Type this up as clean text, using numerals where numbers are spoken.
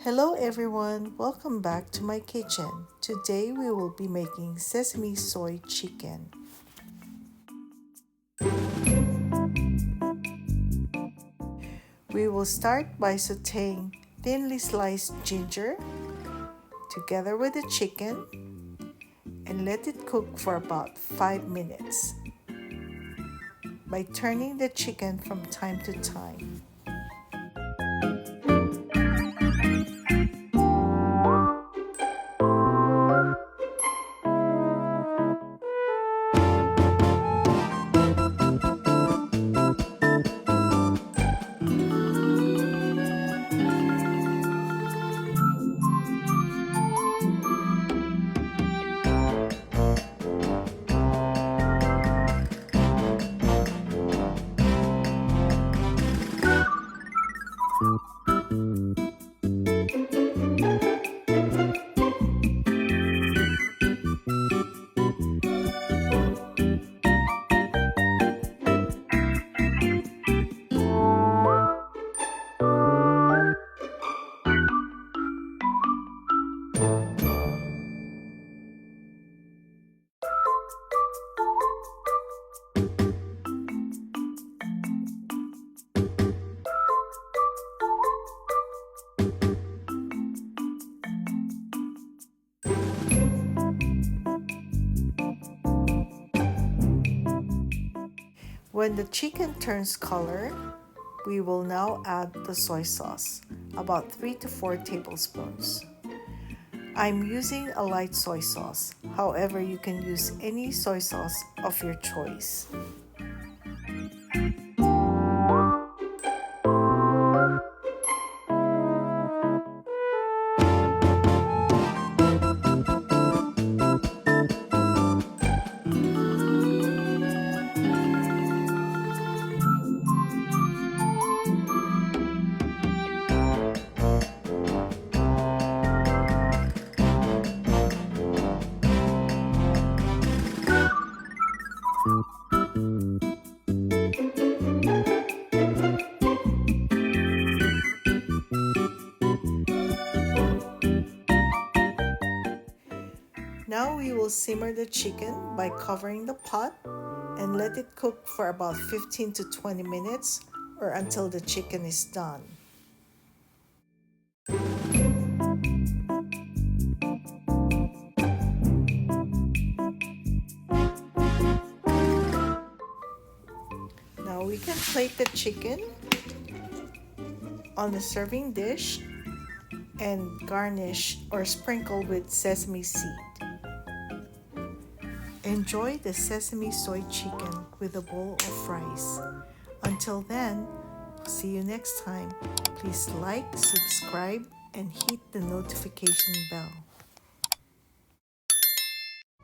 Hello everyone, welcome back to my kitchen. Today we will be making sesame soy chicken. We will start by sauteing thinly sliced ginger together with the chicken and let it cook for about 5 minutes by turning the chicken from time to time. When the chicken turns color, we will now add the soy sauce, about 3 to 4 tablespoons. I'm using a light soy sauce, however you can use any soy sauce of your choice. Now we will simmer the chicken by covering the pot and let it cook for about 15 to 20 minutes or until the chicken is done. Now we can plate the chicken on a serving dish and garnish or sprinkle with sesame seed. Enjoy the sesame soy chicken with a bowl of rice. Until then, see you next time. Please like, subscribe, and hit the notification bell.